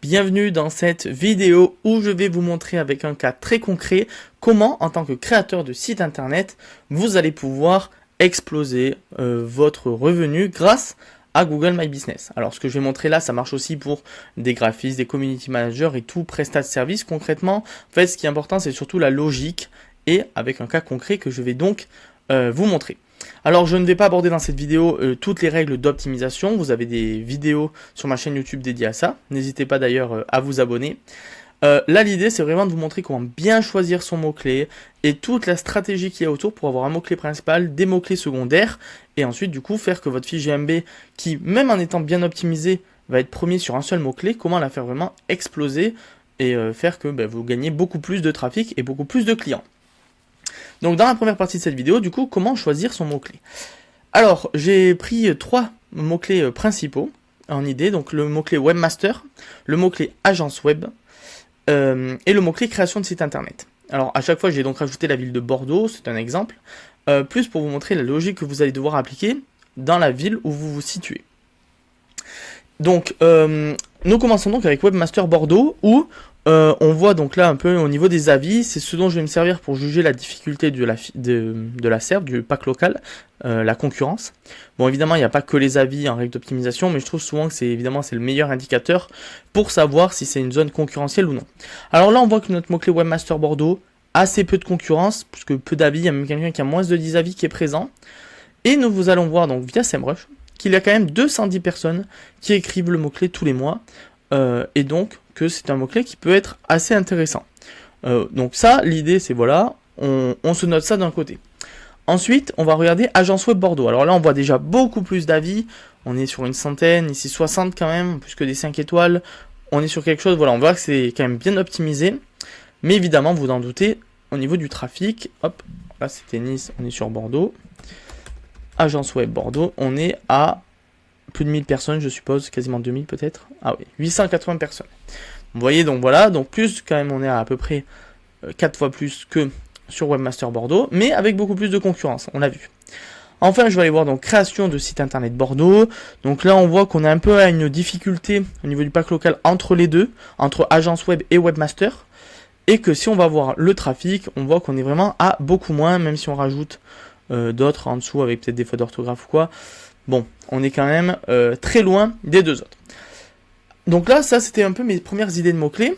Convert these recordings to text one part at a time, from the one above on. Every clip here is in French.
Bienvenue dans cette vidéo où je vais vous montrer avec un cas très concret comment, en tant que créateur de site internet, vous allez pouvoir exploser votre revenu grâce à Google My Business. Alors ce que je vais montrer là, ça marche aussi pour des graphistes, des community managers et tout prestat de service. Concrètement, en fait, ce qui est important, c'est surtout la logique et avec un cas concret que je vais donc vous montrer. Alors je ne vais pas aborder dans cette vidéo toutes les règles d'optimisation, vous avez des vidéos sur ma chaîne YouTube dédiées à ça, n'hésitez pas d'ailleurs à vous abonner. Là l'idée c'est vraiment de vous montrer comment bien choisir son mot-clé et toute la stratégie qu'il y a autour pour avoir un mot-clé principal, des mots-clés secondaires et ensuite du coup faire que votre fiche GMB qui même en étant bien optimisée va être premier sur un seul mot-clé, comment la faire vraiment exploser et faire que vous gagnez beaucoup plus de trafic et beaucoup plus de clients. Donc dans la première partie de cette vidéo, du coup, comment choisir son mot-clé. Alors, j'ai pris 3 mots-clés principaux en idée, donc le mot-clé webmaster, le mot-clé agence web et le mot-clé création de site internet. Alors à chaque fois, j'ai donc rajouté la ville de Bordeaux, c'est un exemple, plus pour vous montrer la logique que vous allez devoir appliquer dans la ville où vous vous situez. Donc, nous commençons donc avec Webmaster Bordeaux où on voit donc là un peu au niveau des avis, c'est ce dont je vais me servir pour juger la difficulté de la SERP, du pack local, la concurrence. Bon évidemment il n'y a pas que les avis en règle d'optimisation, mais je trouve souvent que c'est le meilleur indicateur pour savoir si c'est une zone concurrentielle ou non. Alors là on voit que notre mot-clé Webmaster Bordeaux, assez peu de concurrence, puisque peu d'avis, il y a même quelqu'un qui a moins de 10 avis qui est présent. Et nous allons voir donc via SEMrush qu'il y a quand même 210 personnes qui écrivent le mot-clé tous les mois, et donc que c'est un mot-clé qui peut être assez intéressant. Donc ça, l'idée c'est voilà, on se note ça d'un côté. Ensuite, on va regarder Agence Web Bordeaux. Alors là, on voit déjà beaucoup plus d'avis. On est sur une centaine, ici 60 quand même, plus que des 5 étoiles. On est sur quelque chose, voilà, on voit que c'est quand même bien optimisé. Mais évidemment, vous en doutez, au niveau du trafic, hop, là c'était Nice, on est sur Bordeaux. Agence Web Bordeaux, on est à plus de 1000 personnes, je suppose, quasiment 2000 peut-être. Ah oui, 880 personnes. Vous voyez, donc voilà, donc plus quand même, on est à peu près 4 fois plus que sur Webmaster Bordeaux, mais avec beaucoup plus de concurrence, on l'a vu. Enfin, je vais aller voir donc création de site internet Bordeaux. Donc là, on voit qu'on est un peu à une difficulté au niveau du pack local entre les deux, entre agence web et webmaster. Et que si on va voir le trafic, on voit qu'on est vraiment à beaucoup moins, même si on rajoute d'autres en dessous avec peut-être des fautes d'orthographe ou quoi. Bon, on est quand même très loin des deux autres. Donc là, ça c'était un peu mes premières idées de mots-clés.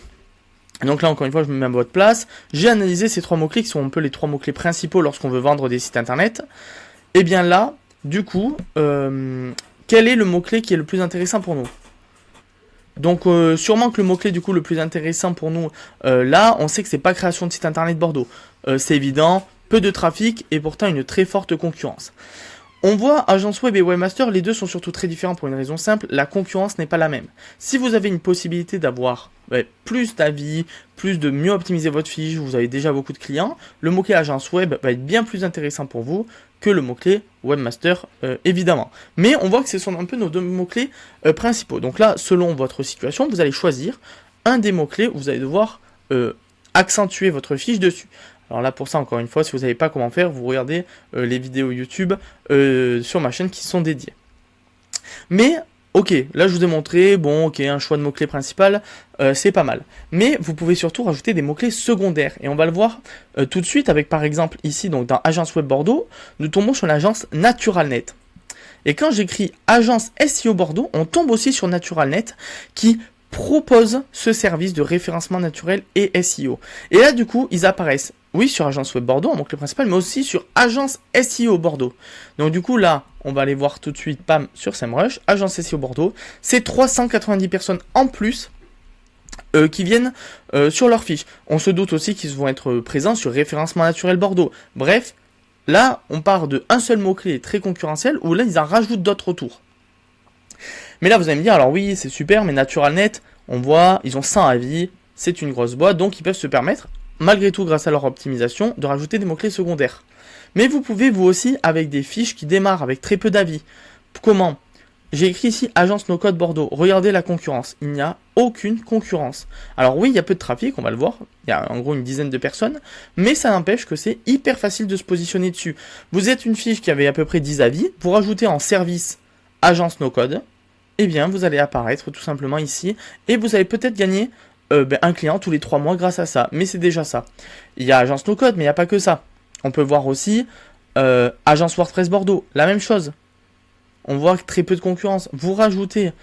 Donc là, encore une fois, je me mets à votre place. J'ai analysé ces 3 mots-clés qui sont un peu les 3 mots-clés principaux lorsqu'on veut vendre des sites internet. Et bien là, du coup, quel est le mot-clé qui est le plus intéressant pour nous? Donc sûrement que le mot-clé du coup le plus intéressant pour nous, là, on sait que c'est pas création de site internet Bordeaux. C'est évident, peu de trafic et pourtant une très forte concurrence. On voit agence web et webmaster, les deux sont surtout très différents pour une raison simple, la concurrence n'est pas la même. Si vous avez une possibilité d'avoir plus d'avis, plus de mieux optimiser votre fiche, vous avez déjà beaucoup de clients, le mot-clé agence web va être bien plus intéressant pour vous que le mot-clé webmaster évidemment. Mais on voit que ce sont un peu nos deux mots-clés principaux. Donc là, selon votre situation, vous allez choisir un des mots-clés où vous allez devoir accentuer votre fiche dessus. Alors là pour ça encore une fois, si vous ne savez pas comment faire, vous regardez les vidéos YouTube sur ma chaîne qui sont dédiées. Mais ok, là je vous ai montré, bon ok, un choix de mots-clés principal, c'est pas mal. Mais vous pouvez surtout rajouter des mots-clés secondaires. Et on va le voir tout de suite avec par exemple ici, donc dans Agence Web Bordeaux, nous tombons sur l'agence Naturalnet. Et quand j'écris Agence SEO Bordeaux, on tombe aussi sur Naturalnet qui propose ce service de référencement naturel et SEO. Et là du coup, ils apparaissent, oui, sur Agence Web Bordeaux, en mot-clé principal, mais aussi sur Agence SEO Bordeaux. Donc du coup là, on va aller voir tout de suite, pam, sur SEMrush, Agence SEO Bordeaux, c'est 390 personnes en plus qui viennent sur leur fiche. On se doute aussi qu'ils vont être présents sur référencement naturel Bordeaux. Bref, là, on part de un seul mot-clé très concurrentiel, où là, ils en rajoutent d'autres autour. Mais là, vous allez me dire, alors oui, c'est super, mais Naturalnet, on voit, ils ont 100 avis, c'est une grosse boîte, donc ils peuvent se permettre, malgré tout, grâce à leur optimisation, de rajouter des mots-clés secondaires. Mais vous pouvez, vous aussi, avec des fiches qui démarrent avec très peu d'avis. Comment? J'ai écrit ici Agence No Code Bordeaux. Regardez la concurrence. Il n'y a aucune concurrence. Alors oui, il y a peu de trafic, on va le voir. Il y a en gros une dizaine de personnes. Mais ça n'empêche que c'est hyper facile de se positionner dessus. Vous êtes une fiche qui avait à peu près 10 avis. Vous rajoutez en service Agence No Code. eh bien vous allez apparaître tout simplement ici et vous allez peut-être gagner un client tous les 3 mois grâce à ça, mais c'est déjà ça. Il y a Agence No Code, mais il n'y a pas que ça. On peut voir aussi Agence WordPress Bordeaux, la même chose. On voit très peu de concurrence. Vous rajoutez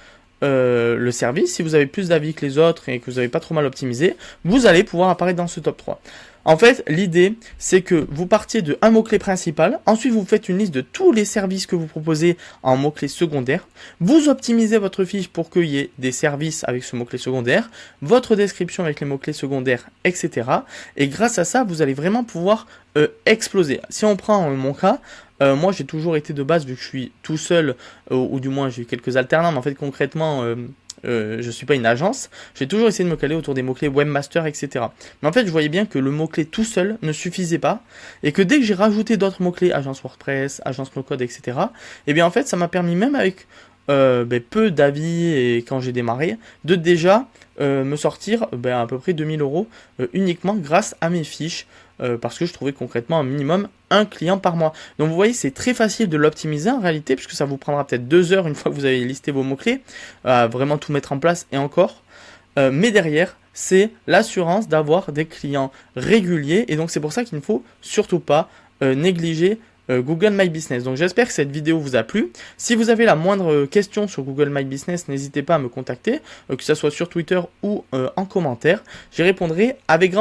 le service, si vous avez plus d'avis que les autres et que vous n'avez pas trop mal optimisé, vous allez pouvoir apparaître dans ce top 3. En fait, l'idée, c'est que vous partiez de un mot-clé principal, ensuite vous faites une liste de tous les services que vous proposez en mots-clés secondaires, vous optimisez votre fiche pour qu'il y ait des services avec ce mot-clé secondaire, votre description avec les mots-clés secondaires, etc. Et grâce à ça, vous allez vraiment pouvoir exploser. Si on prend mon cas, moi j'ai toujours été de base, vu que je suis tout seul, ou du moins j'ai eu quelques alternants, mais en fait concrètement je suis pas une agence, j'ai toujours essayé de me caler autour des mots-clés webmaster, etc. Mais en fait je voyais bien que le mot-clé tout seul ne suffisait pas, et que dès que j'ai rajouté d'autres mots-clés, agence WordPress, agence no-code, etc., et bien en fait ça m'a permis, même avec peu d'avis et quand j'ai démarré, de déjà me sortir à peu près 2000 € uniquement grâce à mes fiches, parce que je trouvais concrètement un minimum un client par mois. Donc vous voyez, c'est très facile de l'optimiser en réalité, puisque ça vous prendra peut-être 2 heures une fois que vous avez listé vos mots-clés, à vraiment tout mettre en place et encore. Mais derrière, c'est l'assurance d'avoir des clients réguliers, et donc c'est pour ça qu'il ne faut surtout pas négliger Google My Business. Donc j'espère que cette vidéo vous a plu. Si vous avez la moindre question sur Google My Business, n'hésitez pas à me contacter, que ce soit sur Twitter ou en commentaire. J'y répondrai avec grand plaisir.